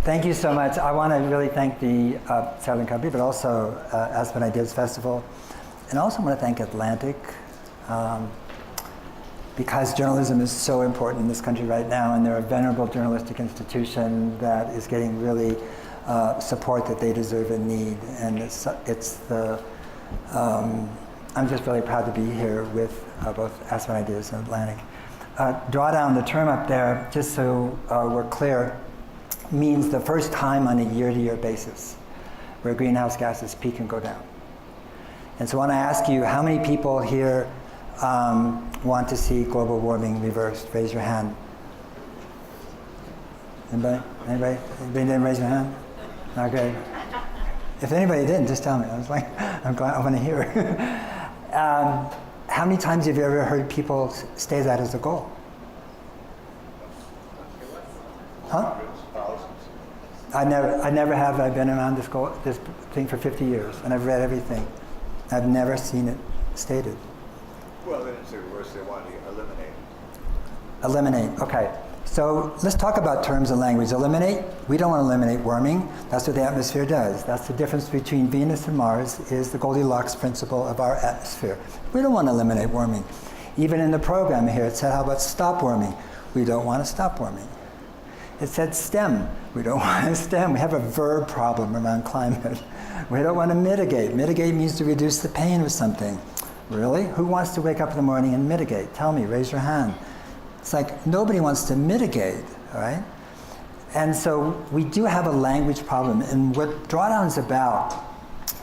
Thank you so much. I want to really thank the Southern Company, but also Aspen Ideas Festival. And I also want to thank Atlantic, because journalism is so important in this country right now, and they're a venerable journalistic institution that is getting really support that they deserve and need. And I'm just really proud to be here with both Aspen Ideas and Atlantic. Drawdown, the term up there, just so we're clear, means the first time on a year-to-year basis where greenhouse gases peak and go down. And so when I ask you, how many people here want to see global warming reversed? Raise your hand. Anybody? Anybody? Anybody didn't raise your hand? Okay. If anybody didn't, just tell me. I was like, I'm glad, I want to hear. How many times have you ever heard people state that as a goal? Huh? I never have. I've been around this thing for 50 years, and I've read everything. I've never seen it stated. Well, then it's worse. They want to eliminate. Eliminate. Okay. So let's talk about terms and language. Eliminate. We don't want to eliminate warming. That's what the atmosphere does. That's the difference between Venus and Mars. Is the Goldilocks principle of our atmosphere. We don't want to eliminate warming. Even in the program here, it said, "How about stop warming?" We don't want to stop warming. It said stem. We don't want to stem. We have a verb problem around climate. We don't want to mitigate. Mitigate means to reduce the pain of something. Really? Who wants to wake up in the morning and mitigate? Tell me, raise your hand. It's like nobody wants to mitigate, all right? And so we do have a language problem. And what Drawdown is about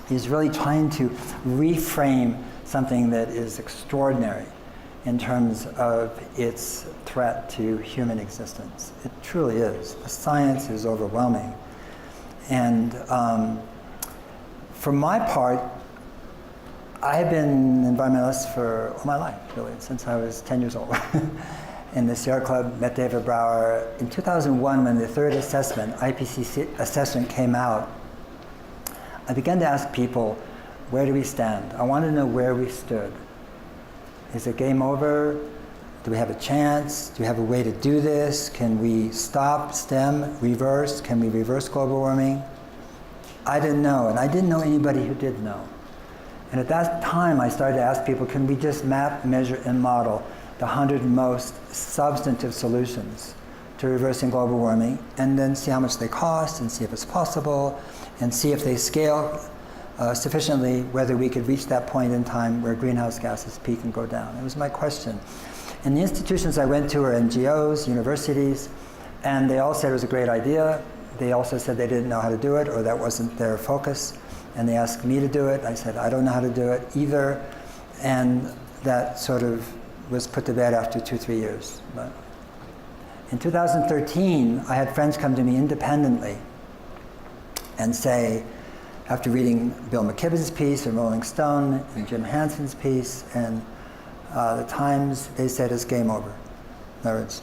is really trying to reframe something that is extraordinary in terms of its threat to human existence. It truly is. The science is overwhelming. And for my part, I have been an environmentalist for all my life, really, since I was 10 years old. In the Sierra Club, met David Brower. In 2001, when the third assessment, IPCC assessment came out, I began to ask people, where do we stand? I wanted to know where we stood. Is it game over? Do we have a chance? Do we have a way to do this? Can we stop, stem, reverse? Can we reverse global warming? I didn't know, and I didn't know anybody who did know. And at that time, I started to ask people, can we just map, measure, and model the 100 most substantive solutions to reversing global warming, and then see how much they cost, and see if it's possible, and see if they scale sufficiently, whether we could reach that point in time where greenhouse gases peak and go down. It was my question. And the institutions I went to were NGOs, universities, and they all said it was a great idea. They also said they didn't know how to do it, or that wasn't their focus. And they asked me to do it. I said, I don't know how to do it either. And that sort of was put to bed after 2-3 years. But in 2013, I had friends come to me independently and say, after reading Bill McKibben's piece in Rolling Stone and Jim Hanson's piece and the Times, they said it's game over. In other words,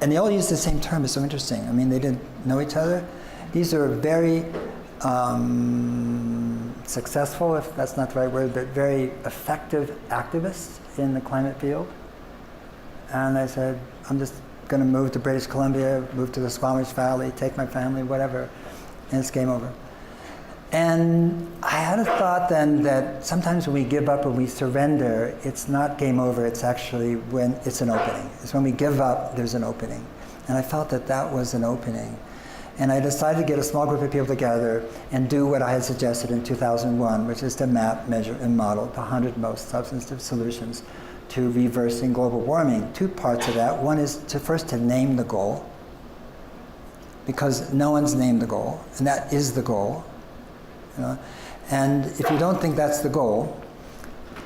and they all used the same term. It's so interesting. I mean, they didn't know each other. These are very successful, if that's not the right word, but very effective activists in the climate field. And I said, I'm just going to move to British Columbia, move to the Squamish Valley, take my family, whatever, and it's game over. And I had a thought then that sometimes when we give up and we surrender, it's not game over, it's actually when it's an opening. It's when we give up, there's an opening. And I felt that that was an opening. And I decided to get a small group of people together and do what I had suggested in 2001, which is to map, measure, and model the 100 most substantive solutions to reversing global warming. Two parts of that. One is first to name the goal, because no one's named the goal, and that is the goal. You know? And if you don't think that's the goal,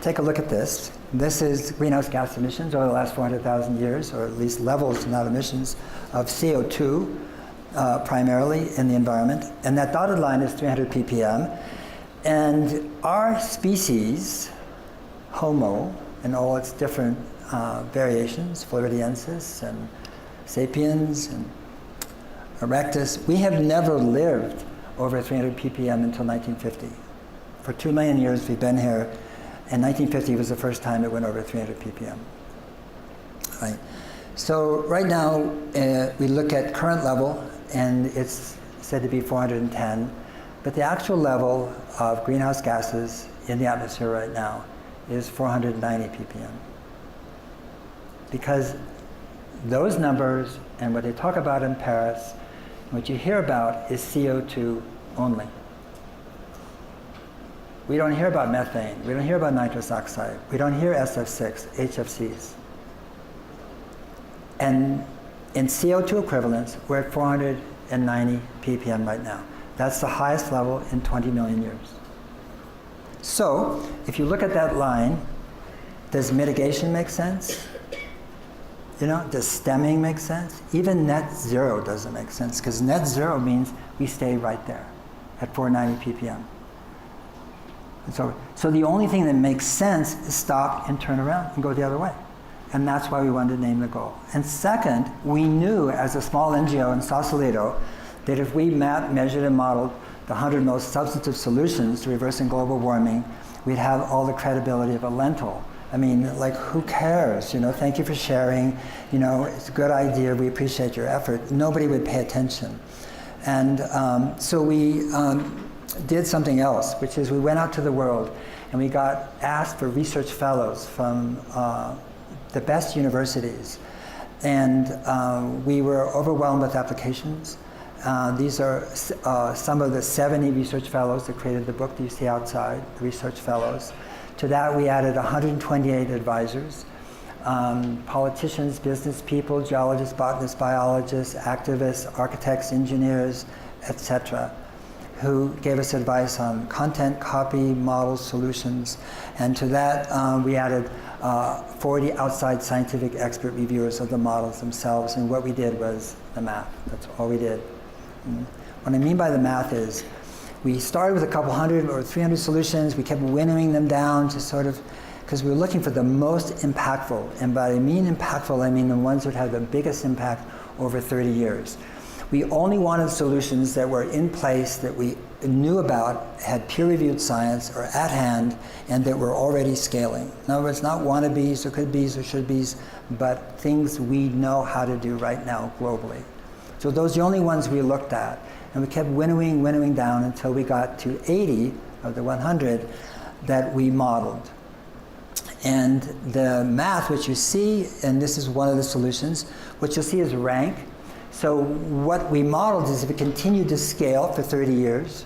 take a look at this. This is greenhouse gas emissions over the last 400,000 years, or at least levels, not emissions, of CO2, primarily in the environment. And that dotted line is 300 ppm. And our species, Homo, in all its different variations, Floridiensis and Sapiens and Erectus, we have never lived over 300 ppm until 1950. For 2 million years we've been here, and 1950 was the first time it went over 300 ppm. Right. So right now we look at current level and it's said to be 410, but the actual level of greenhouse gases in the atmosphere right now is 490 ppm. Because those numbers and what they talk about in Paris, what you hear about is CO2 only. We don't hear about methane, we don't hear about nitrous oxide, we don't hear SF6, HFCs. And in CO2 equivalents, we're at 490 ppm right now. That's the highest level in 20 million years. So, if you look at that line, does mitigation make sense? You know, does stemming make sense? Even net zero doesn't make sense, because net zero means we stay right there at 490 ppm. And so the only thing that makes sense is stop and turn around and go the other way. And that's why we wanted to name the goal. And second, we knew as a small NGO in Sausalito that if we mapped, measured, and modeled the 100 most substantive solutions to reversing global warming, we'd have all the credibility of a lentil. I mean, like, who cares? You know, thank you for sharing. You know, it's a good idea. We appreciate your effort. Nobody would pay attention. And so we did something else, which is we went out to the world and we got asked for research fellows from the best universities. And we were overwhelmed with applications. These are some of the 70 research fellows that created the book that you see outside, the research fellows. To that, we added 128 advisors, politicians, business people, geologists, botanists, biologists, activists, architects, engineers, etc., who gave us advice on content, copy, models, solutions. And to that, we added 40 outside scientific expert reviewers of the models themselves. And what we did was the math. That's all we did. What I mean by the math is, we started with a couple hundred or 300 solutions. We kept winnowing them down to sort of, because we were looking for the most impactful. And by I mean impactful, I mean the ones that have the biggest impact over 30 years. We only wanted solutions that were in place, that we knew about, had peer-reviewed science, or at hand, and that were already scaling. In other words, not wannabes or could-bes or should-bes, but things we know how to do right now globally. So those are the only ones we looked at. And we kept winnowing down until we got to 80 of the 100 that we modeled. And the math, which you see, and this is one of the solutions, what you'll see is rank. So what we modeled is if it continued to scale for 30 years,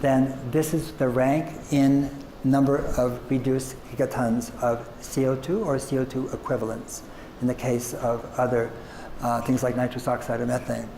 then this is the rank in number of reduced gigatons of CO2 or CO2 equivalents in the case of other things like nitrous oxide or methane.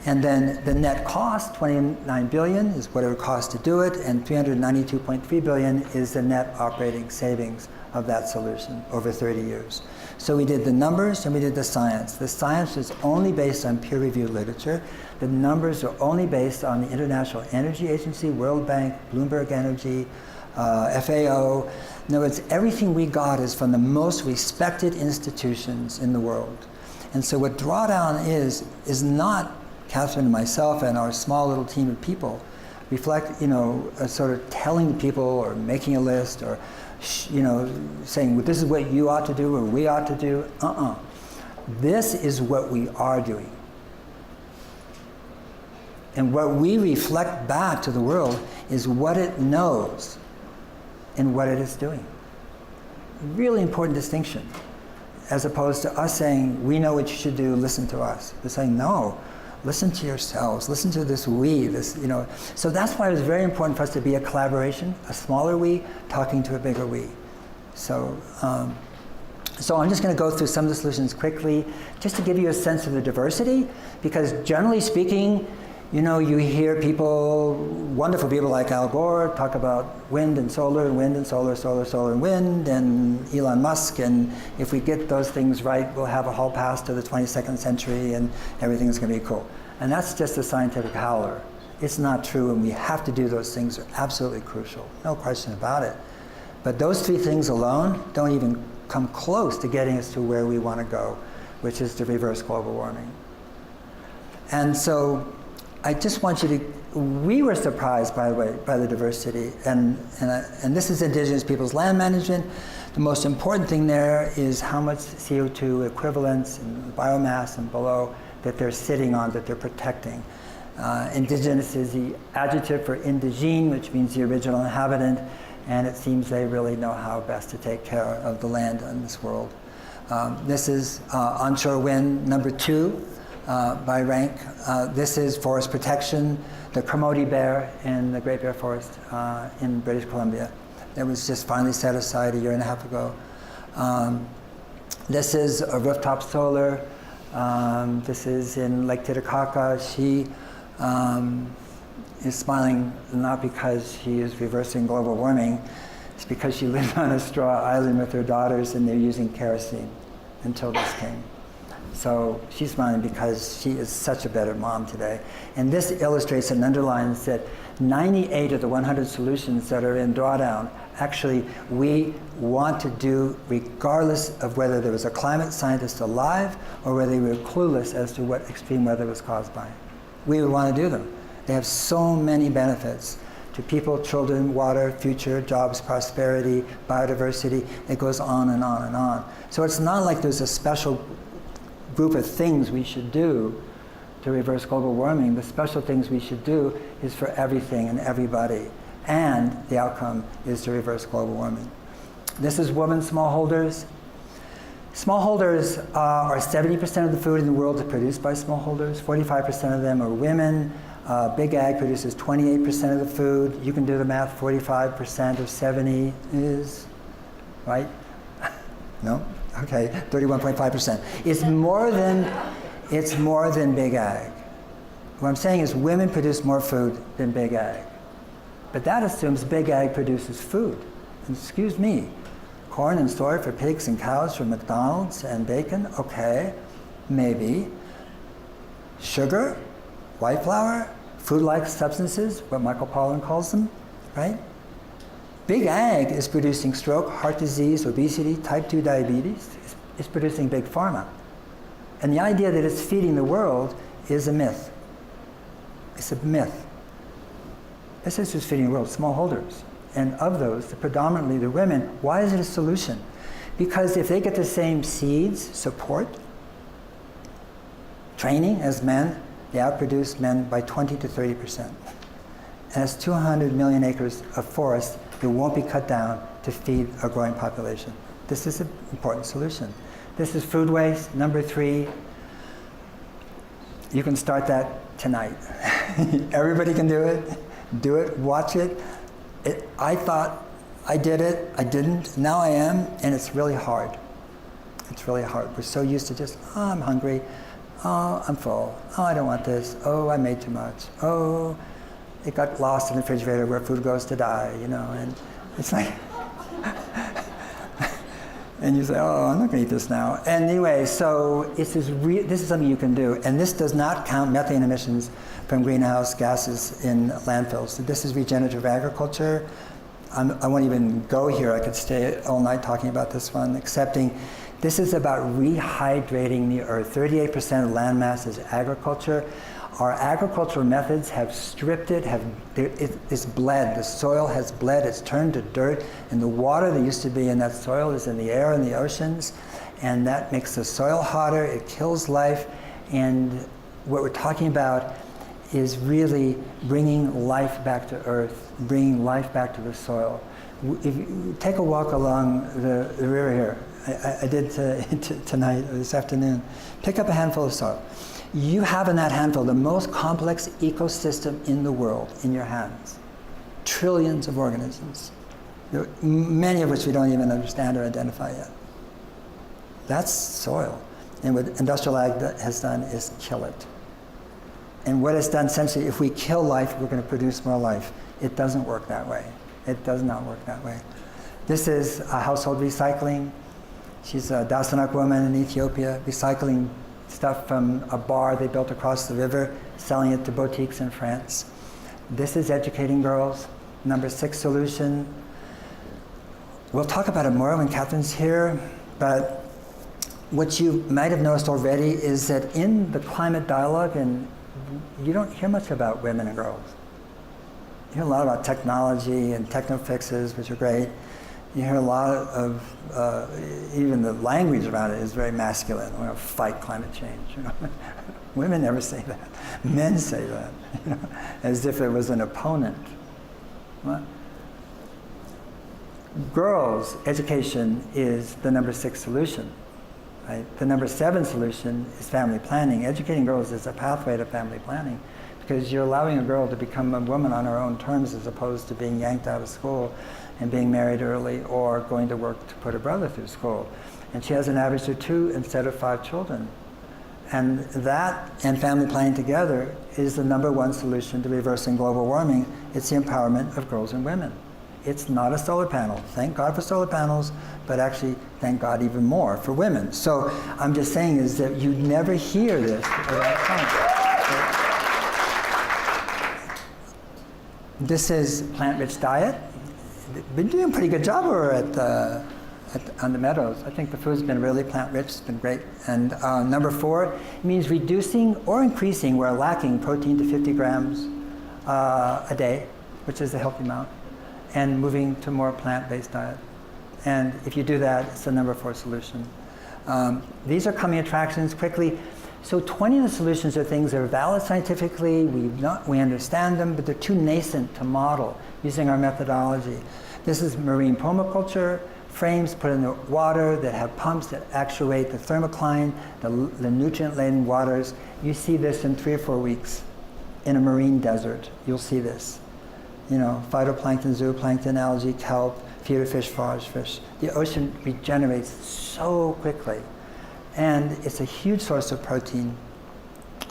And then the net cost, 29 billion, is what it would cost to do it, and 392.3 billion is the net operating savings of that solution over 30 years. So we did the numbers and we did the science. The science is only based on peer-reviewed literature. The numbers are only based on the International Energy Agency, World Bank, Bloomberg Energy, FAO. In other words, everything we got is from the most respected institutions in the world. And so what Drawdown is not Katharine and myself and our small little team of people reflect, you know, sort of telling people or making a list or, you know, saying, well, this is what you ought to do or we ought to do. This is what we are doing. And what we reflect back to the world is what it knows and what it is doing. Really important distinction, as opposed to us saying, we know what you should do, listen to us. We're saying, no, listen to yourselves, listen to this we, this, you know. So that's why it was very important for us to be a collaboration, a smaller we talking to a bigger we. So, so I'm just going to go through some of the solutions quickly, just to give you a sense of the diversity, because generally speaking, you know, you hear people, wonderful people like Al Gore, talk about wind and solar, solar and wind, and Elon Musk, and if we get those things right, we'll have a hall pass to the 22nd century and everything's going to be cool. And that's just a scientific howler. It's not true, and we have to do those things. They're absolutely crucial, no question about it. But those three things alone don't even come close to getting us to where we want to go, which is to reverse global warming. And so I just want you to, we were surprised, by the way, by the diversity, and this is indigenous people's land management. The most important thing there is how much CO2 equivalents and biomass and below that they're sitting on, that they're protecting. Indigenous is the adjective for indigene, which means the original inhabitant, and it seems they really know how best to take care of the land in this world. This is onshore wind number 2 by rank. This is forest protection, the Kermode bear in the Great Bear Forest in British Columbia. It was just finally set aside a year and a half ago. This is a rooftop solar. This is in Lake Titicaca. She is smiling not because she is reversing global warming, it's because she lived on a straw island with her daughters and they're using kerosene until this came. So she's smiling because she is such a better mom today. And this illustrates and underlines that 98 of the 100 solutions that are in Drawdown, actually we want to do regardless of whether there was a climate scientist alive or whether we were clueless as to what extreme weather was caused by. We would want to do them. They have so many benefits to people, children, water, future, jobs, prosperity, biodiversity. It goes on and on and on. So it's not like there's a special group of things we should do to reverse global warming. The special things we should do is for everything and everybody. And the outcome is to reverse global warming. This is women smallholders. Smallholders are 70% of the food in the world is produced by smallholders. 45% of them are women. Big Ag produces 28% of the food. You can do the math, 45% of 70 is, right? No? Okay, 31.5%. It's more than Big Ag. What I'm saying is women produce more food than Big Ag. But that assumes Big Ag produces food. And excuse me, corn and soy for pigs and cows for McDonald's and bacon, okay, maybe. Sugar, white flour, food-like substances, what Michael Pollan calls them, right? Big Ag is producing stroke, heart disease, obesity, type 2 diabetes. It's producing big pharma. And the idea that it's feeding the world is a myth. It's a myth. This is just feeding the world, smallholders. And of those, predominantly the women. Why is it a solution? Because if they get the same seeds, support, training as men, they outproduce men by 20 to 30%. And that's 200 million acres of forest that won't be cut down to feed a growing population. This is an important solution. This is food waste, number 3. You can start that tonight. Everybody can do it, watch it. I thought I did it, I didn't, now I am, and it's really hard. It's really hard. We're so used to just, oh, I'm hungry, oh, I'm full, oh, I don't want this, oh, I made too much, oh, it got lost in the refrigerator where food goes to die, you know, and it's like, and you say, oh, I'm not going to eat this now. And anyway, so this is something you can do, and this does not count methane emissions from greenhouse gases in landfills. So this is regenerative agriculture. I won't even go here. I could stay all night talking about this one, excepting this is about rehydrating the earth. 38% of land mass is agriculture. Our agricultural methods have stripped it, it's bled. The soil has bled, it's turned to dirt, and the water that used to be in that soil is in the air and the oceans, and that makes the soil hotter, it kills life, and what we're talking about is really bringing life back to earth, bringing life back to the soil. If you take a walk along the river here, I did tonight or this afternoon, pick up a handful of soil. You have in that handful the most complex ecosystem in the world in your hands. Trillions of organisms, many of which we don't even understand or identify yet. That's soil. And what industrial ag has done is kill it. And what it's done essentially, if we kill life, we're going to produce more life. It doesn't work that way. It does not work that way. This is household recycling. She's a Dasanak woman in Ethiopia, recycling stuff from a bar they built across the river, selling it to boutiques in France. This is educating girls. Number 6 solution. We'll talk about it more when Katharine's here, but what you might have noticed already is that in the climate dialogue, and you don't hear much about women and girls. You hear a lot about technology and techno fixes, which are great, You hear a lot of, even the language around it is very masculine. We're going to fight climate change. Women never say that. Men say that, as if it was an opponent. What? Girls' education is the number 6 solution. Right? The number 7 solution is family planning. Educating girls is a pathway to family planning, because you're allowing a girl to become a woman on her own terms, as opposed to being yanked out of school and being married early or going to work to put her brother through school. And she has an average of 2 instead of 5 children. And that and family planning together is the number 1 solution to reversing global warming. It's the empowerment of girls and women. It's not a solar panel. Thank God for solar panels, but actually, thank God even more for women. So I'm just saying is that you never hear this without time. This is plant-rich diet. Been doing a pretty good job over on the meadows. I think the food's been really plant-rich. It's been great. And number 4 means reducing or increasing, where lacking, protein to 50 grams a day, which is a healthy amount, and moving to more plant-based diet. And if you do that, it's the number 4 solution. These are coming attractions quickly. So 20 of the solutions are things that are valid scientifically, we understand them, but they're too nascent to model using our methodology. This is marine permaculture, frames put in the water that have pumps that actuate the thermocline, the nutrient-laden waters. You see this in 3 or 4 weeks in a marine desert. You'll see this. Phytoplankton, zooplankton, algae, kelp, feeder fish, forage fish. The ocean regenerates so quickly. And it's a huge source of protein.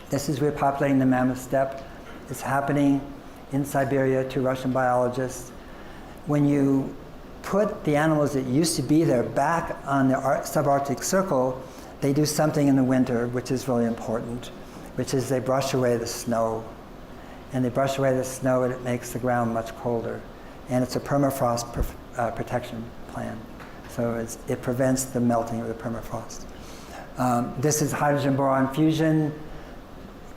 This is repopulating the mammoth steppe. It's happening in Siberia to Russian biologists. When you put the animals that used to be there back on the subarctic circle, they do something in the winter, which is really important, which is they brush away the snow. And they brush away the snow, and it makes the ground much colder. And it's a permafrost protection plan. So it prevents the melting of the permafrost. This is hydrogen boron fusion.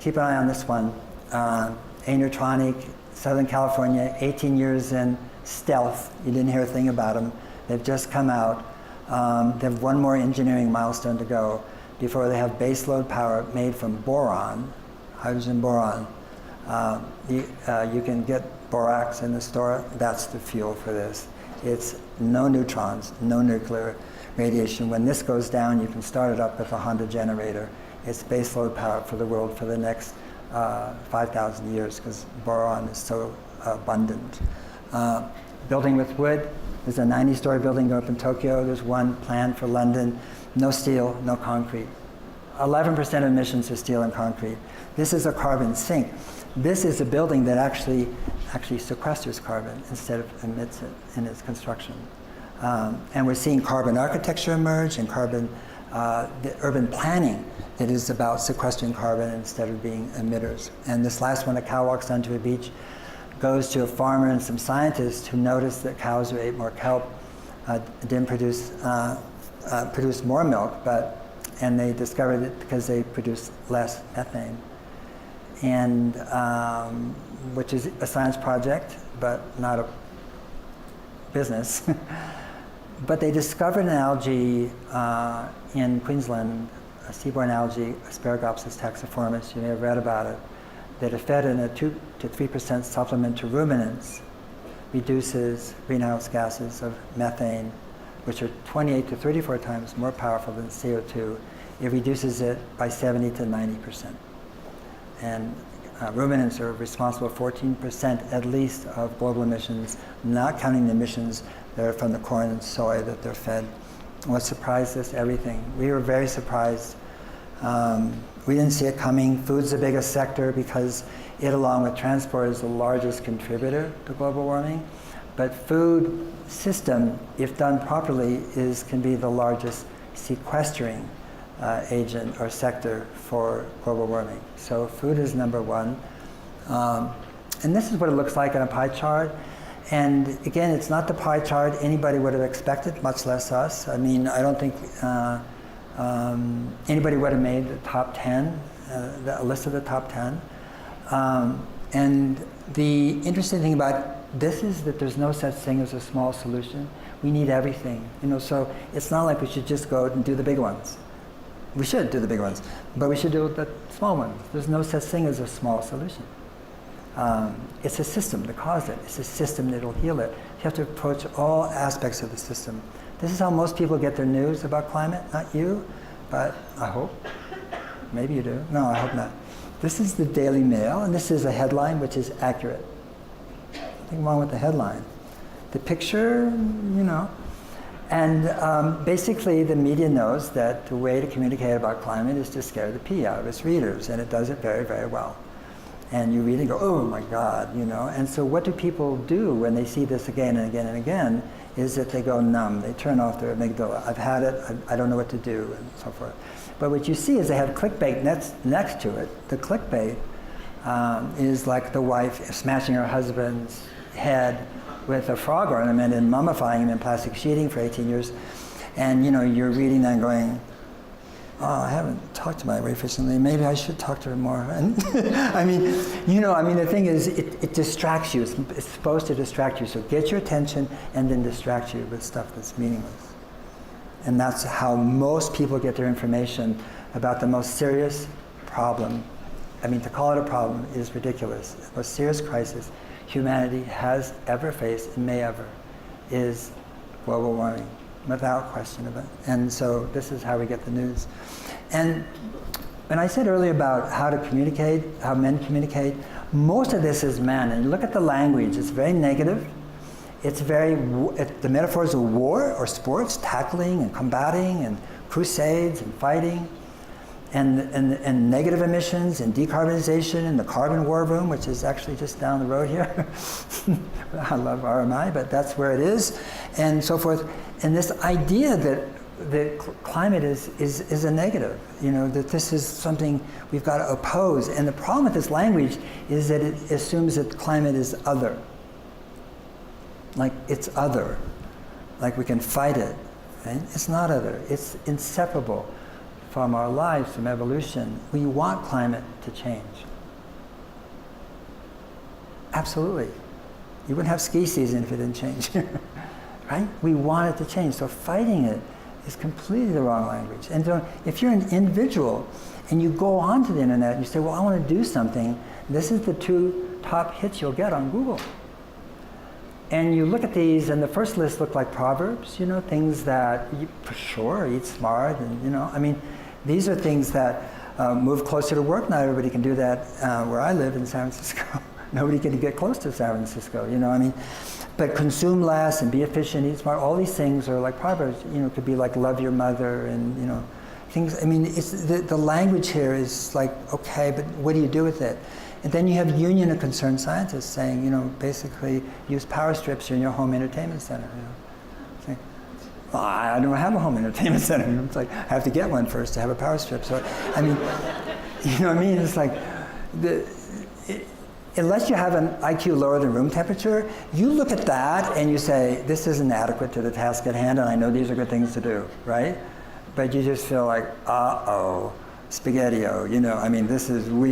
Keep an eye on this one. Aneutronic, Southern California, 18 years in stealth. You didn't hear a thing about them. They've just come out. They have one more engineering milestone to go before they have baseload power made from boron, hydrogen boron. You can get borax in the store. That's the fuel for this. It's no neutrons, no nuclear radiation. When this goes down, you can start it up with a Honda generator. It's baseload power for the world for the next 5,000 years, because boron is so abundant. Building with wood. There's a 90-story building going up in Tokyo. There's one planned for London. No steel, no concrete. 11% of emissions are steel and concrete. This is a carbon sink. This is a building that actually sequesters carbon instead of emits it in its construction. And we're seeing carbon architecture emerge, and the urban planning that is about sequestering carbon instead of being emitters. And this last one, a cow walks down to a beach, goes to a farmer and some scientists who noticed that cows who ate more kelp didn't produce more milk, and they discovered it because they produced less methane. And which is a science project, but not a business. But they discovered an algae in Queensland, a seaborne algae, Asparagopsis taxiformis, you may have read about it, that if fed in a 2 to 3% supplement to ruminants, reduces greenhouse gases of methane, which are 28 to 34 times more powerful than CO2. It reduces it by 70 to 90%. And ruminants are responsible for 14% at least of global emissions, not counting the emissions that are from the corn and soy that they're fed. What surprised us? Everything. We were very surprised. We didn't see it coming. Food's the biggest sector because it, along with transport, is the largest contributor to global warming. But food system, if done properly, can be the largest sequestering agent or sector for global warming. So food is number 1. And this is what it looks like in a pie chart. And again, it's not the pie chart anybody would have expected, much less us. I mean, I don't think anybody would have made the top 10, a list of the top 10. And the interesting thing about this is that there's no such thing as a small solution. We need everything, so it's not like we should just go and do the big ones. We should do the big ones, but we should do the small ones. There's no such thing as a small solution. It's a system that caused it. It's a system that will heal it. You have to approach all aspects of the system. This is how most people get their news about climate, not you, but I hope. Maybe you do. No, I hope not. This is the Daily Mail, and this is a headline which is accurate. Nothing wrong with the headline. The picture, And basically the media knows that the way to communicate about climate is to scare the pee out of its readers, and it does it very, very well. And you read and go, oh my God, And so what do people do when they see this again and again and again is that they go numb. They turn off their amygdala. I've had it, I don't know what to do, and so forth. But what you see is they have clickbait next to it. The clickbait is like the wife smashing her husband's head with a frog ornament and mummifying him in plastic sheeting for 18 years. And you're reading that and going, oh, I haven't talked to my wife recently. Maybe I should talk to her more. And the thing is, it distracts you. It's supposed to distract you. So get your attention and then distract you with stuff that's meaningless. And that's how most people get their information about the most serious problem. To call it a problem is ridiculous. The most serious crisis humanity has ever faced and may ever is global warming, without question of it. And so this is how we get the news. And when I said earlier about how to communicate, how men communicate, most of this is men. And look at the language, it's very negative. It's the metaphors of war or sports, tackling and combating and crusades and fighting and negative emissions and decarbonization and the carbon war room, which is actually just down the road here. I love RMI, but that's where it is, and so forth. And this idea that climate is a negative, that this is something we've got to oppose. And the problem with this language is that it assumes that climate is other. Like it's other, like we can fight it. Right? It's not other, it's inseparable from our lives, from evolution. We want climate to change. Absolutely. You wouldn't have ski season if it didn't change, right? We want it to change. So fighting it is completely the wrong language. And so if you're an individual and you go onto the internet and you say, well, I want to do something, this is the 2 top hits you'll get on Google. And you look at these, and the first list look like proverbs, things that, for sure, eat smart, and, these are things that move closer to work. Not everybody can do that where I live in San Francisco. Nobody can get close to San Francisco, But consume less and be efficient, eat smart, all these things are like proverbs, could be like love your mother and, things. It's the language here is like, okay, but what do you do with it? And then you have Union of Concerned Scientists saying, basically use power strips in your home entertainment center. Saying, well, I don't have a home entertainment center. It's like, I have to get one first to have a power strip. So, It's like, unless you have an IQ lower than room temperature, you look at that and you say, this isn't adequate to the task at hand, and I know these are good things to do, right? But you just feel like, uh-oh. Spaghetti-o, we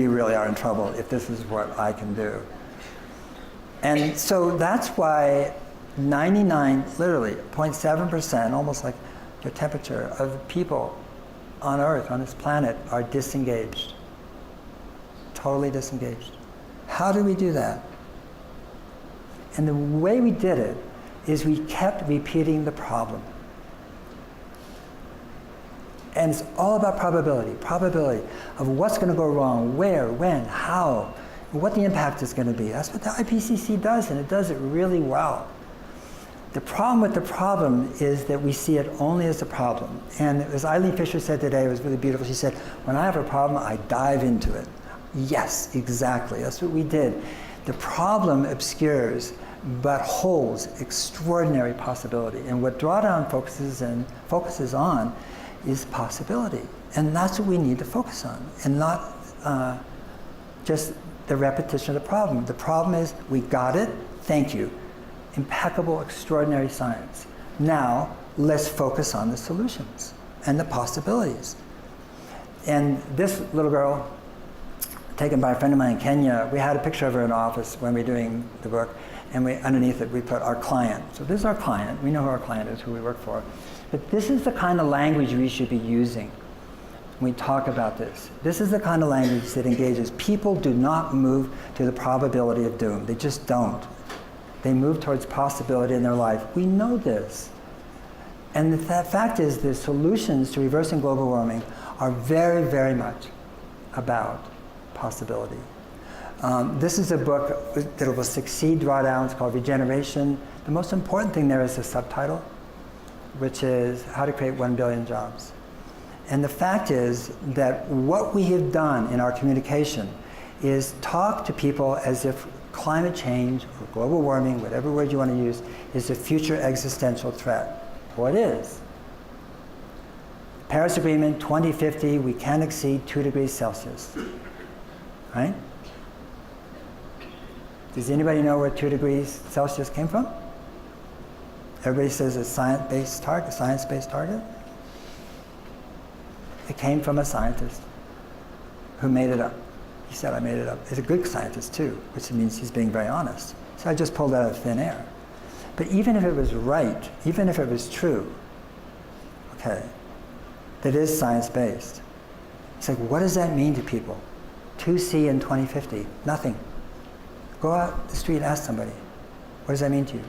really are in trouble if this is what I can do. And so that's why 0.7%, almost like your temperature, of people on Earth, on this planet, are disengaged. Totally disengaged. How do we do that? And the way we did it is we kept repeating the problem. And it's all about probability of what's going to go wrong, where, when, how, and what the impact is going to be. That's what the IPCC does, and it does it really well. The problem with the problem is that we see it only as a problem. And as Eileen Fisher said today, it was really beautiful. She said, when I have a problem, I dive into it. Yes, exactly. That's what we did. The problem obscures, but holds extraordinary possibility. And what Drawdown focuses on is possibility. And that's what we need to focus on, and not just the repetition of the problem. The problem is, we got it, thank you. Impeccable, extraordinary science. Now, let's focus on the solutions and the possibilities. And this little girl, taken by a friend of mine in Kenya. We had a picture of her in the office when we were doing the book, and underneath it we put our client. So this is our client. We know who our client is, who we work for. But this is the kind of language we should be using when we talk about this. This is the kind of language that engages. People do not move to the probability of doom. They just don't. They move towards possibility in their life. We know this. And the fact is, the solutions to reversing global warming are very, very much about possibility. This is a book that will succeed Drawdown. It's called Regeneration. The most important thing there is the subtitle, which is How to Create 1 Billion Jobs. And the fact is that what we have done in our communication is talk to people as if climate change or global warming, whatever word you want to use, is a future existential threat. Well, it is. Paris Agreement, 2050, we can't exceed 2 degrees Celsius. Right? Does anybody know where 2 degrees Celsius came from? Everybody says it's science-based target. It came from a scientist who made it up. He said, I made it up. He's a good scientist too, which means he's being very honest. So I just pulled it out of thin air. But even if it was right, even if it was true, okay, that is science-based. It's like, what does that mean to people? 2C in 2050, nothing. Go out the street, ask somebody, what does that mean to you?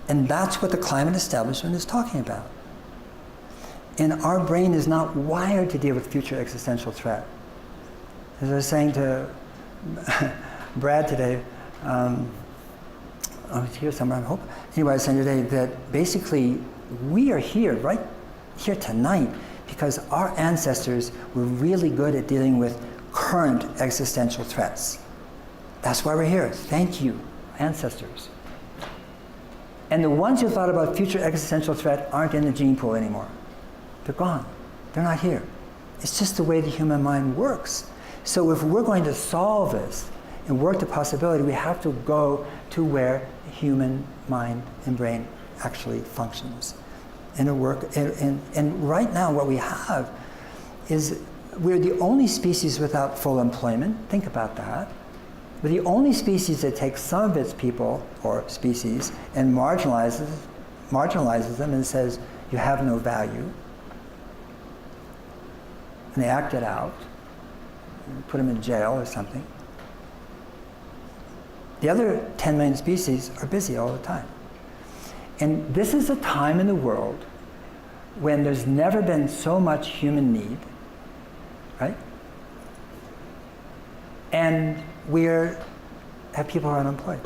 And that's what the climate establishment is talking about. And our brain is not wired to deal with future existential threat. As I was saying to Brad today, he's here somewhere, I hope. Anyway, I was saying today that basically we are here, right here tonight, because our ancestors were really good at dealing with current existential threats. That's why we're here. Thank you, ancestors. And the ones who thought about future existential threat aren't in the gene pool anymore. They're gone. They're not here. It's just the way the human mind works. So if we're going to solve this and work the possibility, we have to go to where the human mind and brain actually functions. And right now what we have is we're the only species without full employment. Think about that. We're the only species that takes some of its people, or species, and marginalizes them and says, you have no value. And they act it out, put them in jail or something. The other 10 million species are busy all the time. And this is a time in the world when there's never been so much human need, right? And have people who are unemployed.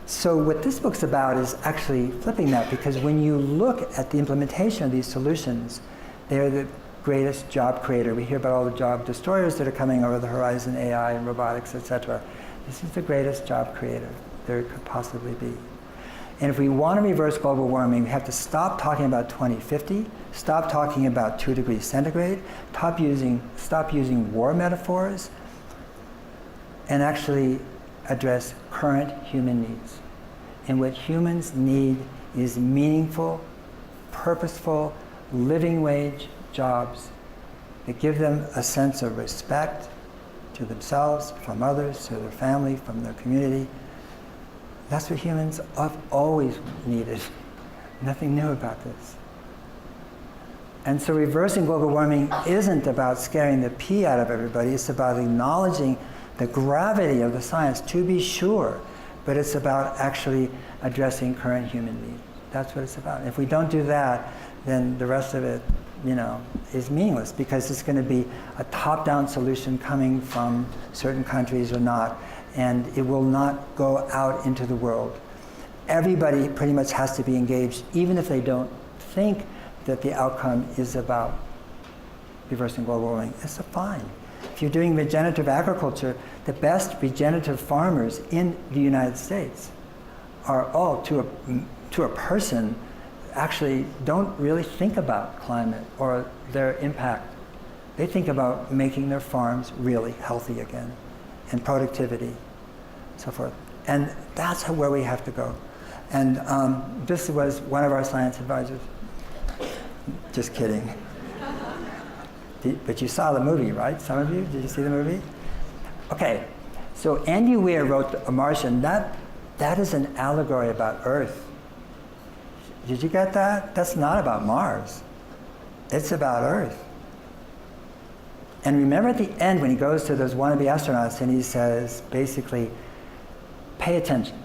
So what this book's about is actually flipping that, because when you look at the implementation of these solutions, they're the greatest job creator. We hear about all the job destroyers that are coming over the horizon, AI and robotics, etc. This is the greatest job creator there could possibly be. And if we want to reverse global warming, we have to stop talking about 2050, stop talking about 2 degrees centigrade, stop using war metaphors, and actually address current human needs. And what humans need is meaningful, purposeful, living wage jobs that give them a sense of respect to themselves, from others, to their family, from their community. That's what humans have always needed. Nothing new about this. And so reversing global warming isn't about scaring the pee out of everybody. It's about acknowledging the gravity of the science, to be sure, but it's about actually addressing current human needs. That's what it's about. If we don't do that, then the rest of it, is meaningless, because it's going to be a top-down solution coming from certain countries or not, and it will not go out into the world. Everybody pretty much has to be engaged, even if they don't think that the outcome is about reversing global warming. It's fine. If you're doing regenerative agriculture, the best regenerative farmers in the United States are all, to a person, actually don't really think about climate or their impact. They think about making their farms really healthy again, and productivity, so forth. And that's where we have to go. And this was one of our science advisors. Just kidding. But you saw the movie, right? Some of you, did you see the movie? Okay, so Andy Weir wrote A Martian. That is an allegory about Earth. Did you get that? That's not about Mars. It's about Earth. And remember at the end when he goes to those wannabe astronauts and he says, basically, pay attention,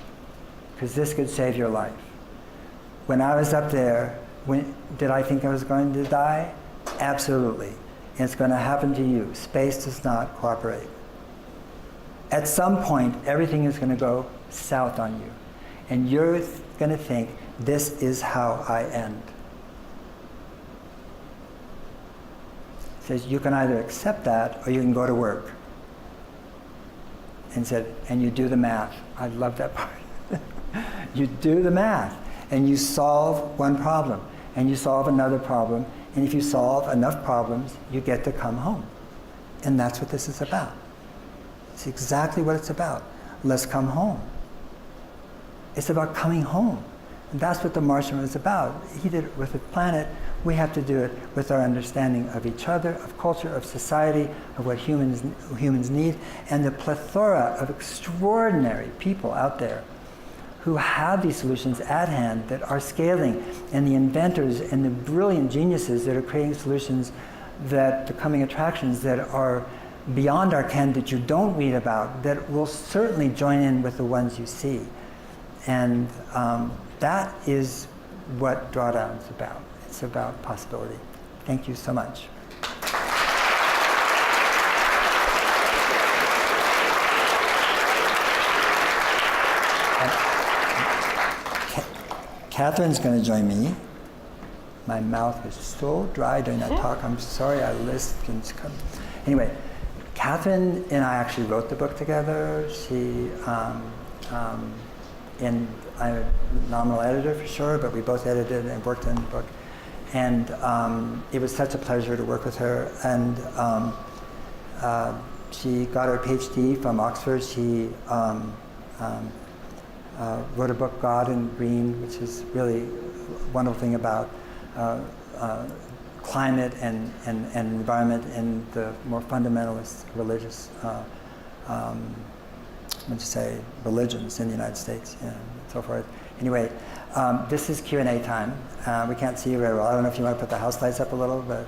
because this could save your life. When I was up there, did I think I was going to die? Absolutely. And it's going to happen to you. Space does not cooperate. At some point, everything is going to go south on you. And you're going to think, this is how I end. It says you can either accept that or you can go to work. And you do the math. I love that part. You do the math and you solve one problem and you solve another problem, and if you solve enough problems, you get to come home. And that's what this is about. It's exactly what it's about. Let's come home. It's about coming home. And that's what the Martian was about. He did it with the planet. We have to do it with our understanding of each other, of culture, of society, of what humans need, and the plethora of extraordinary people out there who have these solutions at hand that are scaling, and the inventors and the brilliant geniuses that are creating solutions that, becoming attractions that are beyond our ken, that you don't read about, that will certainly join in with the ones you see. And that is what Drawdown is about. It's about possibility. Thank you so much. Katharine's going to join me. My mouth is so dry during that talk. I'm sorry, I lisped. Anyway, Katharine and I actually wrote the book together. And I'm a nominal editor for sure, but we both edited and worked on the book. And it was such a pleasure to work with her. And she got her PhD from Oxford. She wrote a book, God in Green, which is really a wonderful thing about climate and environment and the more fundamentalist religious religions in the United States and so forth. Anyway, this is Q&A time. We can't see you very well. I don't know if you want to put the house lights up a little, but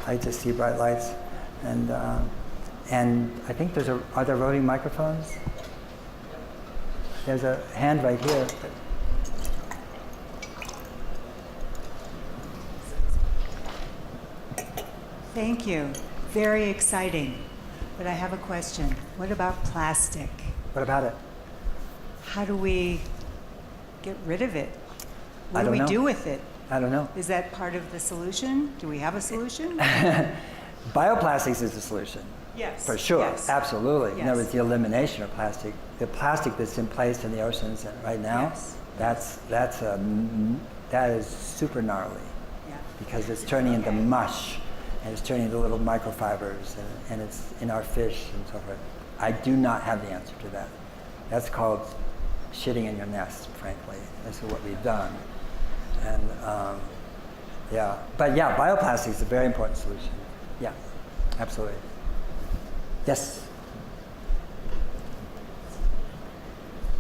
I just see bright lights. And I think are there roving microphones? There's a hand right here. Thank you. Very exciting. But I have a question. What about plastic? What about it? How do we get rid of it? What do we know. do with it? I don't know. Is that part of the solution? Do we have a solution? Bioplastics is the solution. Yes. For sure. Yes. Absolutely. Yes. In other words, the elimination of plastic. The plastic that's in place in the oceans right now, yes. that is super gnarly. Yeah. Because it's turning into mush, and it's turning into little microfibers, and it's in our fish and so forth. I do not have the answer to that. That's called shitting in your nest, frankly. This is what we've done. And but bioplastics is a very important solution. Yeah, absolutely. Yes?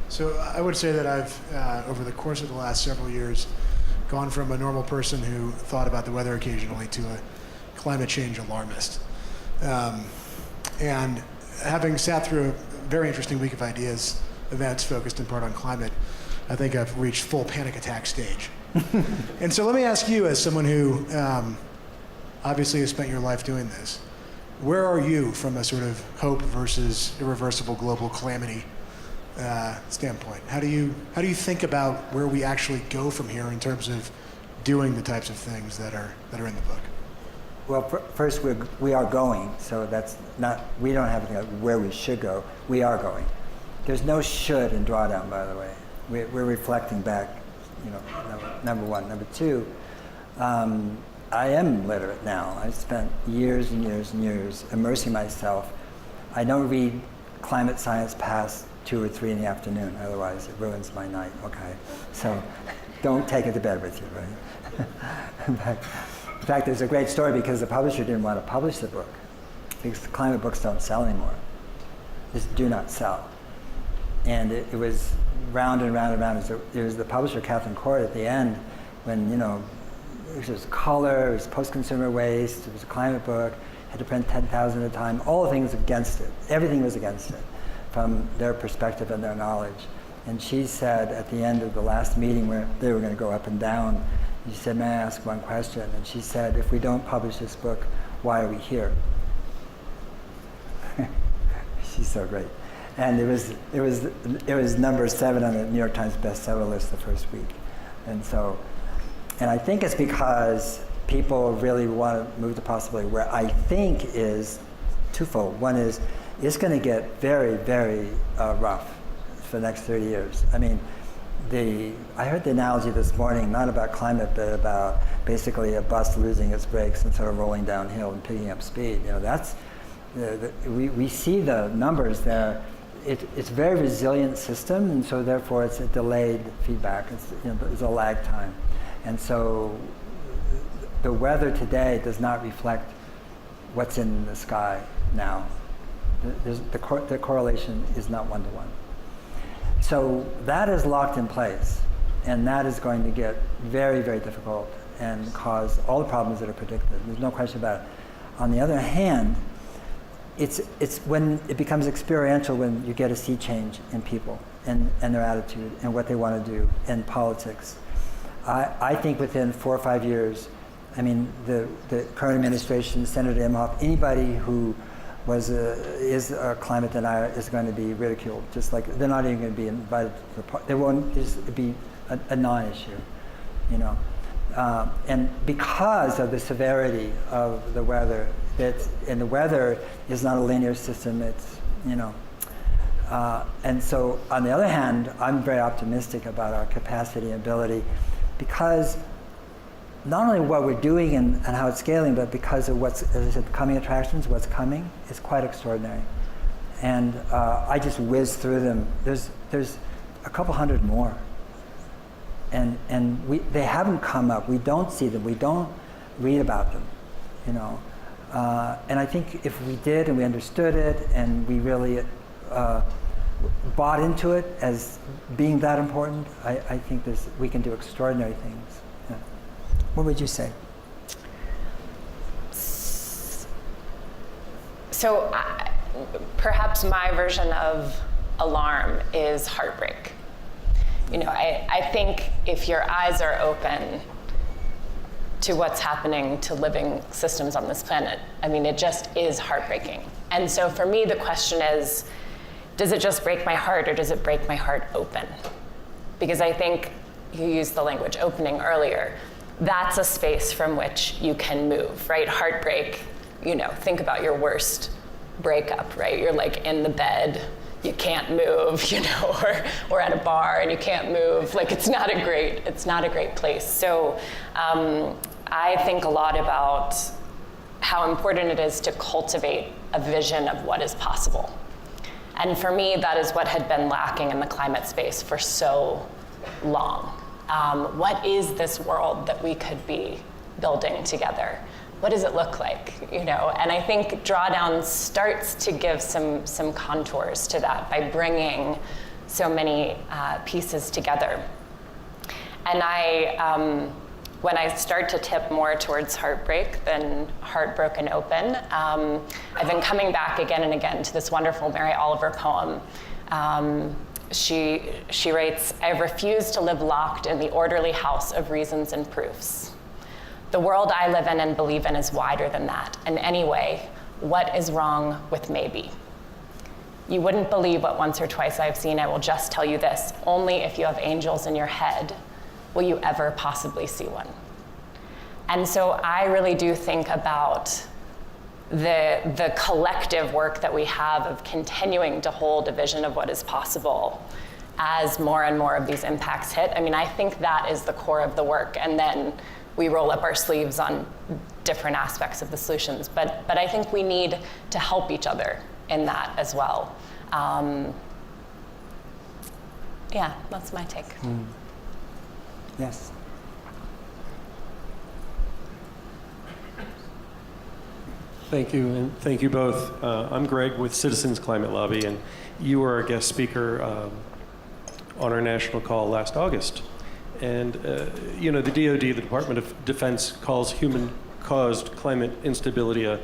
So I would say that I've, over the course of the last several years, gone from a normal person who thought about the weather occasionally to a climate change alarmist. And having sat through a very interesting week of ideas, events focused in part on climate, I think I've reached full panic attack stage. And so let me ask you, as someone who obviously has spent your life doing this, where are you from a sort of hope versus irreversible global calamity standpoint? How do you think about where we actually go from here in terms of doing the types of things that are in the book? Well, first we are going, so that's not, we don't have where we should go. We are going. There's no should in Drawdown, by the way. We're reflecting back, number one. Number two, I am literate now. I've spent years and years and years immersing myself. I don't read climate science past 2 or 3 in the afternoon, otherwise it ruins my night, okay? So don't take it to bed with you, right? In fact, there's a great story because the publisher didn't want to publish the book because the climate books don't sell anymore. Just do not sell. And it was round and round and round. It was the publisher, Katharine, at the end when, it was color, it was post-consumer waste, it was a climate book, had to print 10,000 at a time, all the things against it. Everything was against it from their perspective and their knowledge. And she said at the end of the last meeting where they were going to go up and down, she said, may I ask one question? And she said, if we don't publish this book, why are we here? She's so great. And it was number 7 on the New York Times bestseller list the first week. And I think it's because people really want to move the possibility where I think is twofold. One is it's going to get very, very rough for the next 30 years. I mean, I heard the analogy this morning, not about climate, but about basically a bus losing its brakes and sort of rolling downhill and picking up speed. That's we see the numbers there. It's a very resilient system, and so therefore it's a delayed feedback. There's a lag time, and so the weather today does not reflect what's in the sky now. The correlation is not 1-to-1. So that is locked in place, and that is going to get very, very difficult and cause all the problems that are predicted. There's no question about it. On the other hand, it's when it becomes experiential when you get a sea change in people and their attitude and what they want to do in politics. I think within 4 or 5 years, I mean, the current administration, Senator Imhoff, anybody who is a climate denier is going to be ridiculed. Just like they're not even going to be invited. They won't just be a non-issue, And because of the severity of the weather, and the weather is not a linear system. It's and so on the other hand, I'm very optimistic about our capacity and ability, because not only what we're doing and how it's scaling, but because of what's, as I said, coming attractions, what's coming, is quite extraordinary. And I just whizzed through them. There's a couple hundred more. And they haven't come up. We don't see them. We don't read about them, And I think if we did and we understood it and we really bought into it as being that important, I think we can do extraordinary things. Yeah. What would you say? So perhaps my version of alarm is heartbreak. I think if your eyes are open to what's happening to living systems on this planet, it just is heartbreaking. And so for me, the question is, does it just break my heart, or does it break my heart open? Because I think you used the language opening earlier. That's a space from which you can move, right? Heartbreak, think about your worst breakup, right? You're like in the bed, you can't move, or at a bar and you can't move. Like it's not a great place. So I think a lot about how important it is to cultivate a vision of what is possible. And for me, that is what had been lacking in the climate space for so long. What is this world that we could be building together? What does it look like? And I think Drawdown starts to give some contours to that by bringing so many pieces together. And when I start to tip more towards heartbreak than heartbroken open, I've been coming back again and again to this wonderful Mary Oliver poem. She writes, "I refuse to live locked in the orderly house of reasons and proofs. The world I live in and believe in is wider than that. And anyway, what is wrong with maybe? You wouldn't believe what once or twice I've seen. I will just tell you this. Only if you have angels in your head will you ever possibly see one." And so I really do think about the collective work that we have of continuing to hold a vision of what is possible as more and more of these impacts hit. I think that is the core of the work. And then we roll up our sleeves on different aspects of the solutions. But I think we need to help each other in that as well. Yeah, that's my take. Yes. Thank you, and thank you both. I'm Greg with Citizens Climate Lobby, and you were our guest speaker on our national call last August. And, the DoD, the Department of Defense, calls human-caused climate instability a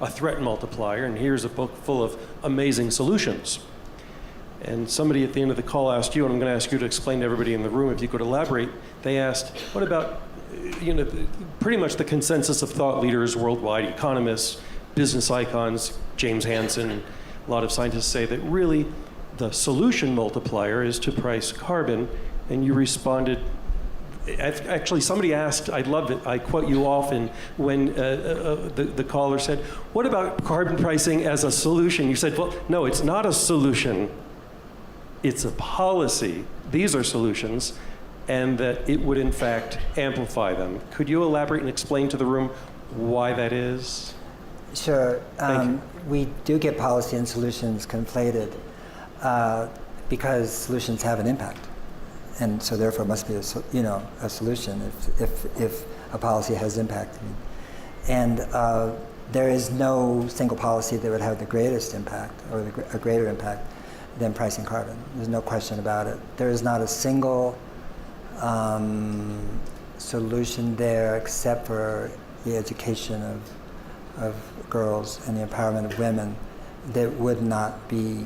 threat multiplier, and here's a book full of amazing solutions. And somebody at the end of the call asked you, and I'm going to ask you to explain to everybody in the room if you could elaborate. They asked, what about, pretty much the consensus of thought leaders worldwide, economists, business icons, James Hansen, a lot of scientists say that really the solution multiplier is to price carbon, and you responded. Actually, somebody asked, I loved it, I quote you often, when the caller said, what about carbon pricing as a solution? You said, well, no, it's not a solution. It's a policy. These are solutions, and that it would, in fact, amplify them. Could you elaborate and explain to the room why that is? Sure. We do get policy and solutions conflated because solutions have an impact. And so therefore must be a solution if a policy has impact. And there is no single policy that would have the greatest impact or a greater impact than pricing carbon. There's no question about it. There is not a single solution there except for the education of girls and the empowerment of women that would not be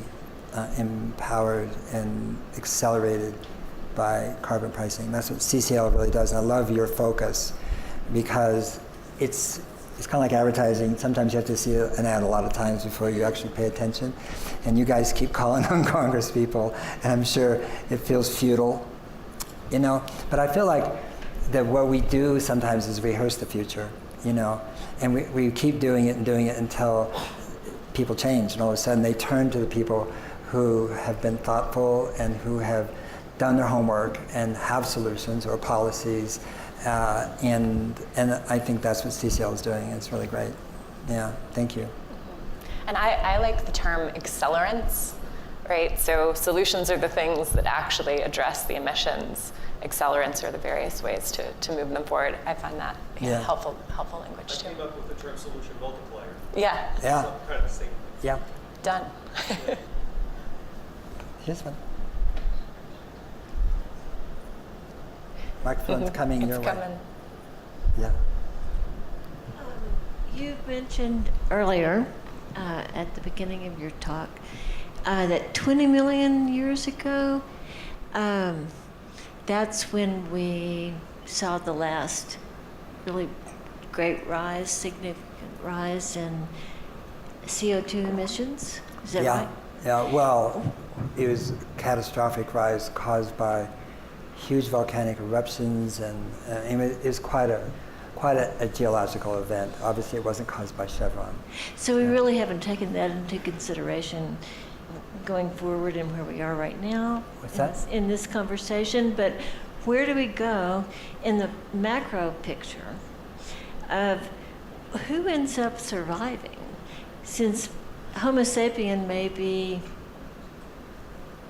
empowered and accelerated by carbon pricing. That's what CCL really does. And I love your focus because it's kind of like advertising. Sometimes you have to see an ad a lot of times before you actually pay attention. And you guys keep calling on Congress people, and I'm sure it feels futile, But I feel like that what we do sometimes is rehearse the future, And we keep doing it until people change, and all of a sudden they turn to the people who have been thoughtful and who have done their homework and have solutions or policies, and I think that's what CCL is doing. It's really great. Yeah, thank you. And I like the term accelerants, right? So solutions are the things that actually address the emissions. Accelerants are the various ways to move them forward. I find that helpful language too. I came up with the term solution multiplier. Yeah. Yeah. So kind of the same. Yeah. Done. Here's one. Microphone's coming your way. Coming. Yeah. You mentioned earlier, at the beginning of your talk, that 20 million years ago, that's when we saw the last really great rise, significant rise in CO2 emissions. Is that right? Yeah, well, it was a catastrophic rise caused by huge volcanic eruptions, and it was quite a geological event. Obviously, it wasn't caused by Chevron. So we really haven't taken that into consideration going forward and where we are right now. What's that? In this conversation, but where do we go in the macro picture of who ends up surviving? Since Homo sapien may be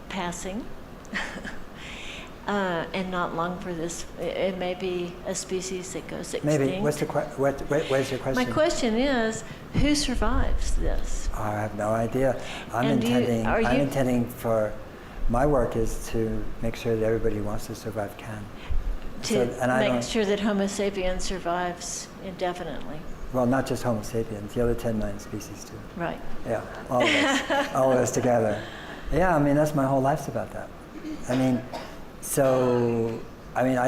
passing, and not long for this, it may be a species that goes extinct. Maybe. What's your question? My question is, who survives this? I have no idea. I'm And intending for my work is to make sure that everybody who wants to survive can. To make sure that Homo sapiens survives indefinitely. Well, not just Homo sapiens, the other 10 million species too. Right. Yeah, all of us, all of us together. Yeah, that's my whole life's about that. I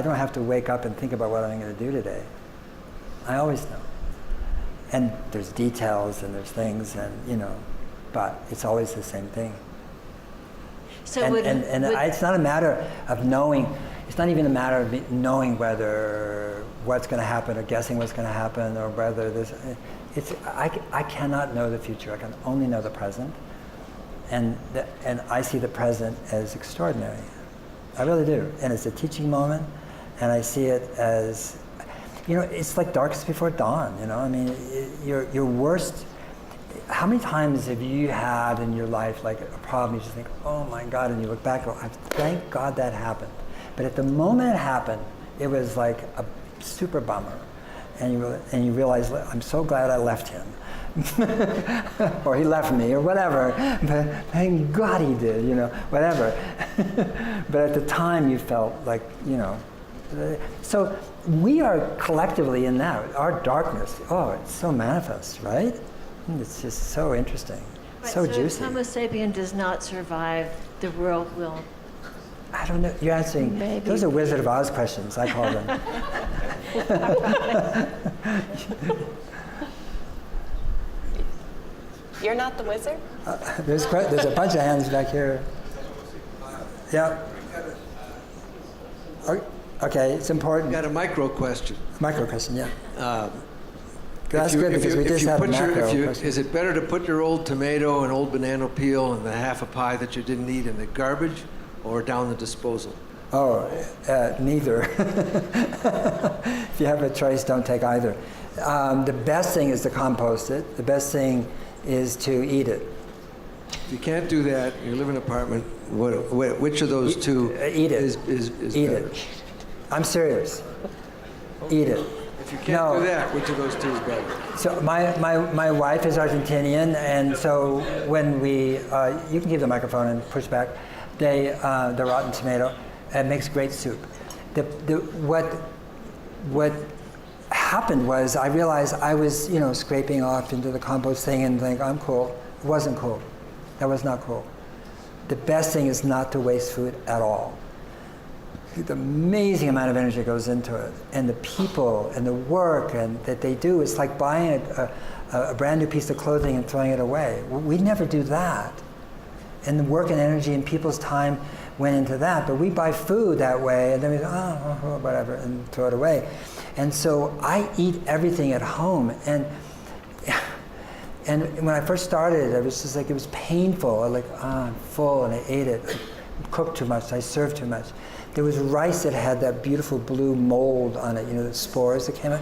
don't have to wake up and think about what I'm going to do today. I always know. And there's details and there's things but it's always the same thing. So it's not a matter of knowing. It's not even a matter of knowing what's going to happen or guessing what's going to happen or whether this. I cannot know the future. I can only know the present, and I see the present as extraordinary. I really do, and it's a teaching moment, and I see it as, it's like darkest before dawn. Your worst. How many times have you had in your life like a problem? You just think, oh my God, and you look back, thank God that happened. But at the moment it happened, it was like a super bummer, and you realize, I'm so glad I left him, or he left me, or whatever. But thank God he did, whatever. But at the time, you felt like, So we are collectively in that. Our darkness, it's so manifest, right? It's just so interesting, so If juicy. Homo sapien does not survive, the world will. I don't know. You're answering. Maybe. Those are Wizard of Oz questions. I call them. You're not the wizard? There's a bunch of hands back here. Yeah. Okay, it's important. Got a micro question. Micro question, yeah. That's good because we just had a macro question. Is it better to put your old tomato and old banana peel and the half a pie that you didn't eat in the garbage or down the disposal? Neither. If you have a choice, don't take either. The best thing is to compost it. The best thing is to eat it. If you can't do that, you live in an apartment, which of those two eat it. is Eat better? it. I'm serious. Eat it. If you can't do that, which of those two is better? So my wife is Argentinian, and so when we, you can give the microphone and push back, the rotten tomato, it makes great soup. What happened was I realized I was, scraping off into the compost thing and think, I'm cool. It wasn't cool. That was not cool. The best thing is not to waste food at all. The amazing amount of energy goes into it, and the people and the work and that they do. It's like buying a brand new piece of clothing and throwing it away. We never do that. And the work and energy and people's time went into that. But we buy food that way, and then we go, whatever, and throw it away. And so I eat everything at home. And when I first started, it was just like, it was painful. I'm full, and I ate it. I cooked too much, I served too much. There was rice that had that beautiful blue mold on it, the spores that came out.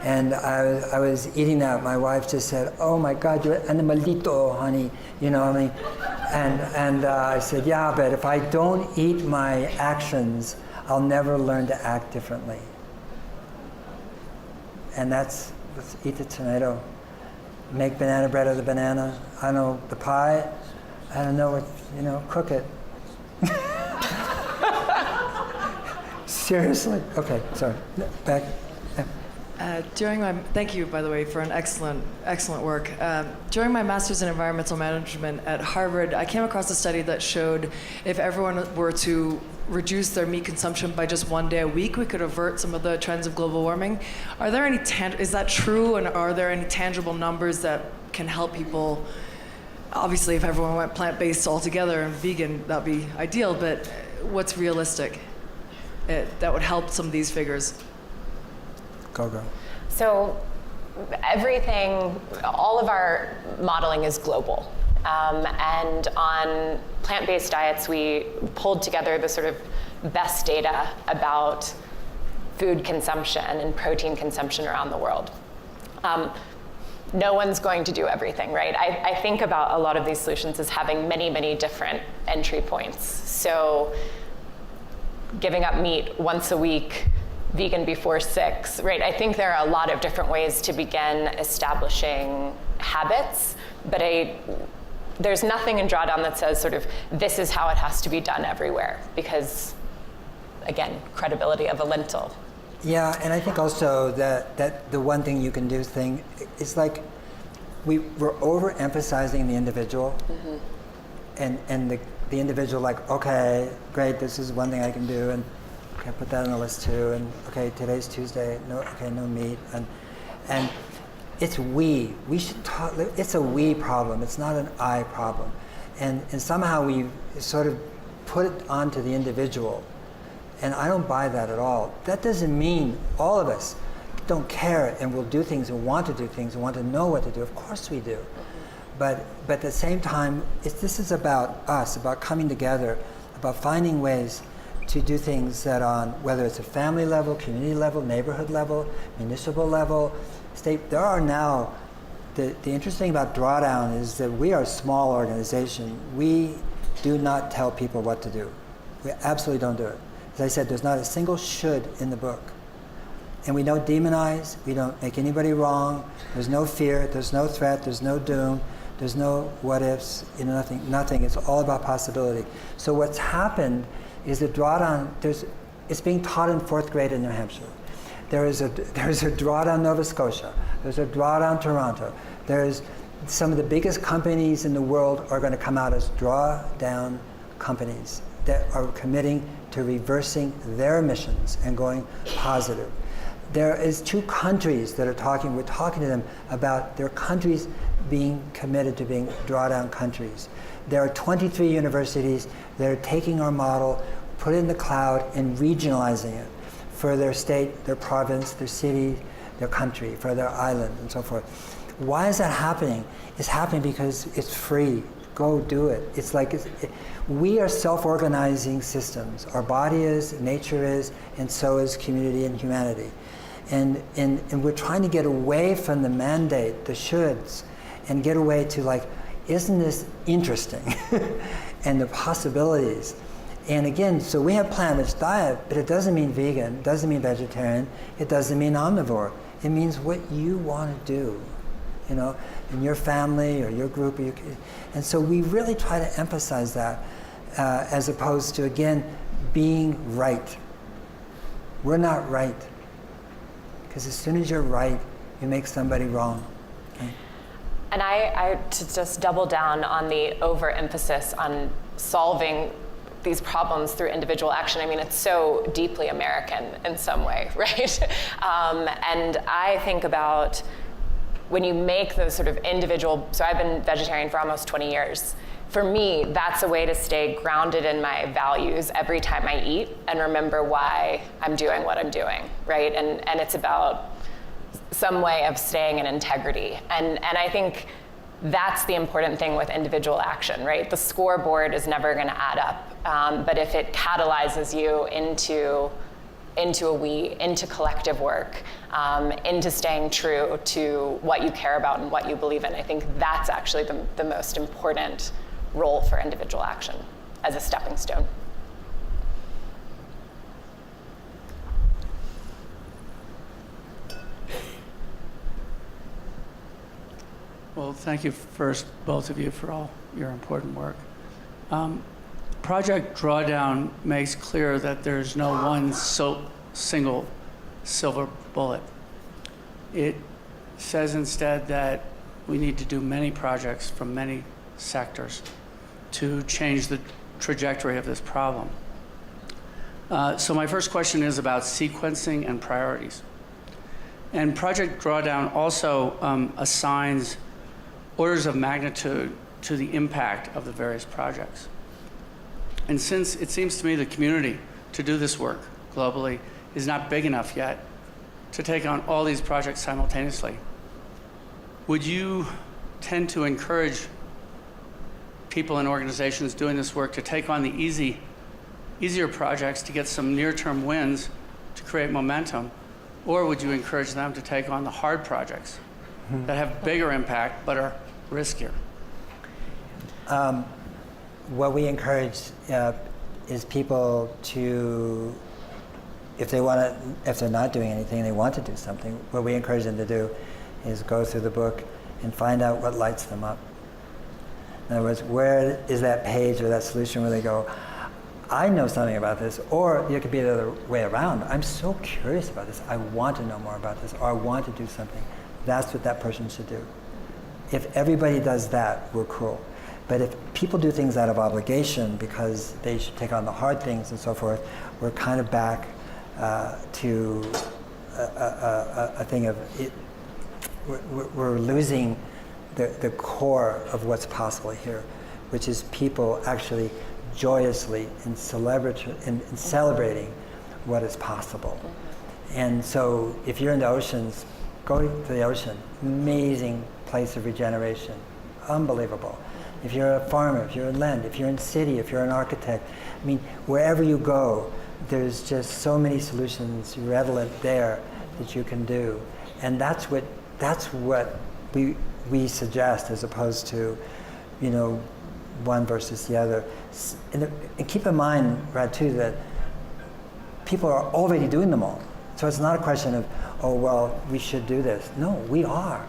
And I was eating that. My wife just said, "Oh my God, you're animalito, honey." And I said, "Yeah, but if I don't eat my actions, I'll never learn to act differently." And let's eat the tomato. Make banana bread of the banana. I don't know, the pie. I don't know what, cook it. Seriously. Okay, sorry. Back. Thank you, by the way, for an excellent work. During my master's in environmental management at Harvard, I came across a study that showed if everyone were to reduce their meat consumption by just 1 day a week, we could avert some of the trends of global warming. Are there any is that true, and are there any tangible numbers that can help people? Obviously, if everyone went plant-based altogether and vegan, that'd be ideal, but what's realistic that would help some of these figures? Go. So all of our modeling is global. And on plant-based diets, we pulled together the sort of best data about food consumption and protein consumption around the world. No one's going to do everything, right? I think about a lot of these solutions as having many, many different entry points. So giving up meat once a week, vegan before 6, right? I think there are a lot of different ways to begin establishing habits, but there's nothing in Drawdown that says sort of, this is how it has to be done everywhere, because, again, credibility of a lentil. Yeah, and I think also that the one thing you can do is like, we're overemphasizing the individual, and the individual, like, okay, great, this is one thing I can do, and okay, put that on the list too, and okay, today's Tuesday, no meat, and it's we should talk. It's a we problem. It's not an I problem, and somehow we sort of put it onto the individual, and I don't buy that at all. That doesn't mean all of us don't care and will do things and want to do things and want to know what to do. Of course we do, but at the same time, this is about us, about coming together, about finding ways to do things that on, whether it's a family level, community level, neighborhood level, municipal level, state, there are now, the interesting thing about Drawdown is that we are a small organization. We do not tell people what to do. We absolutely don't do it. As I said, there's not a single should in the book. And we don't demonize, we don't make anybody wrong. There's no fear, there's no threat, there's no doom, there's no what ifs, nothing. It's all about possibility. So what's happened is the drawdown, it's being taught in 4th grade in New Hampshire. There's a drawdown Nova Scotia, there's a drawdown Toronto. There's some of the biggest companies in the world are going to come out as drawdown companies that are committing to reversing their emissions and going positive. There is 2 countries that we're talking to them about their countries being committed to being drawdown countries. There are 23 universities that are taking our model, put it in the cloud, and regionalizing it for their state, their province, their city, their country, for their island, and so forth. Why is that happening? It's happening because it's free. Go do it. It's like we are self-organizing systems. Our body is, nature is, and so is community and humanity. And we're trying to get away from the mandate, the shoulds, and get away to like, isn't this interesting? And the possibilities. And again, so we have plant-rich diet, but it doesn't mean vegan, it doesn't mean vegetarian, it doesn't mean omnivore. It means what you want to do, in your family or your group. And so we really try to emphasize that as opposed to, again, being right. We're not right. Because as soon as you're right, you make somebody wrong. Okay? And I to just double down on the overemphasis on solving these problems through individual action. I mean, it's so deeply American in some way, right? And I think about when you make those sort of individual, so I've been vegetarian for almost 20 years. For me, that's a way to stay grounded in my values every time I eat and remember why I'm doing what I'm doing, right? And it's about some way of staying in integrity. And I think that's the important thing with individual action, right? The scoreboard is never gonna add up, but if it catalyzes you into collective work, into staying true to what you care about and what you believe in, I think that's actually the most important role for individual action as a stepping stone. Well, thank you first, both of you, for all your important work. Project Drawdown makes clear that there's no one single silver bullet. It says instead that we need to do many projects from many sectors to change the trajectory of this problem. So my first question is about sequencing and priorities. And Project Drawdown also assigns orders of magnitude to the impact of the various projects. And since it seems to me the community to do this work globally is not big enough yet to take on all these projects simultaneously, would you tend to encourage people and organizations doing this work to take on the easier projects to get some near-term wins to create momentum? Or would you encourage them to take on the hard projects that have bigger impact but are riskier? What we encourage is people to, if they're not doing anything, they want to do something, what we encourage them to do is go through the book and find out what lights them up. In other words, where is that page or that solution where they go, I know something about this, or it could be the other way around. I'm so curious about this. I want to know more about this, or I want to do something. That's what that person should do. If everybody does that, we're cool. But if people do things out of obligation because they should take on the hard things and so forth, we're kind of back to a thing of it. We're losing the core of what's possible here, which is people actually joyously and celebrating what is possible. And so if you're in the oceans, go to the ocean. Amazing place of regeneration. Unbelievable. If you're a farmer, if you're in land, if you're in city, if you're an architect, I mean, wherever you go, there's just so many solutions redolent there that you can do. And that's what we suggest, as opposed to, one versus the other. And keep in mind, Brad, too, that people are already doing them all. So it's not a question of, oh, well, we should do this. No, we are.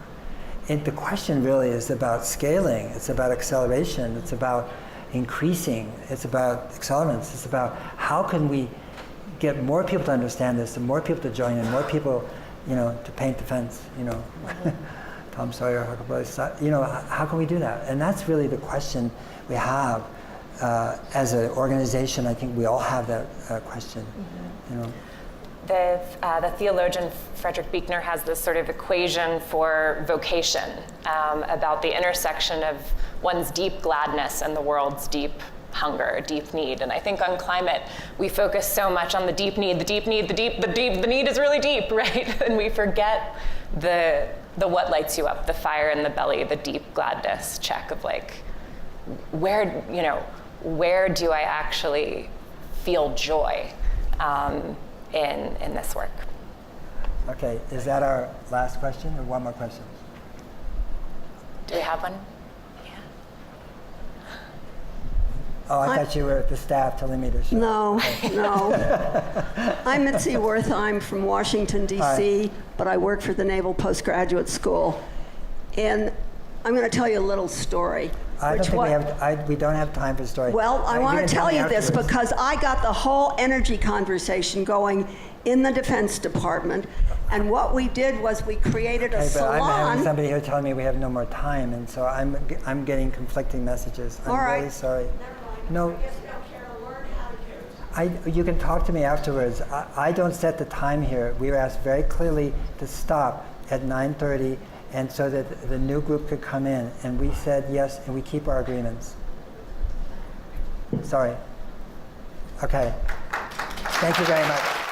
And the question really is about scaling. It's about acceleration. It's about increasing. It's about accelerants. It's about how can we get more people to understand this, and more people to join in, more people, to paint the fence, Tom Sawyer, Huckleberry, how can we do that? And that's really the question we have as an organization. I think we all have that question, The theologian Frederick Buechner has this sort of equation for vocation about the intersection of one's deep gladness and the world's deep hunger, deep need. And I think on climate, we focus so much on the deep need, the need is really deep, right? And we forget the what lights you up, the fire in the belly, the deep gladness check of like, where do I actually feel joy in this work? Okay, is that our last question or one more question? Do we have one? Oh, I thought you were at the staff telling me to shut No. I'm Mitzi Worth. I'm from Washington, D.C., but I work for the Naval Postgraduate School. And I'm going to tell you a little story. I don't think we don't have time for story. Well, I want to tell you this because I got the whole energy conversation going in the Defense Department. And what we did was we created a salon. But I'm having somebody here telling me we have no more time, and so I'm getting conflicting messages. I'm really sorry. No. You can talk to me afterwards. I don't set the time here. We were asked very clearly to stop at 9:30, and so that the new group could come in. And we said yes, and we keep our agreements. Sorry. Okay. Thank you very much.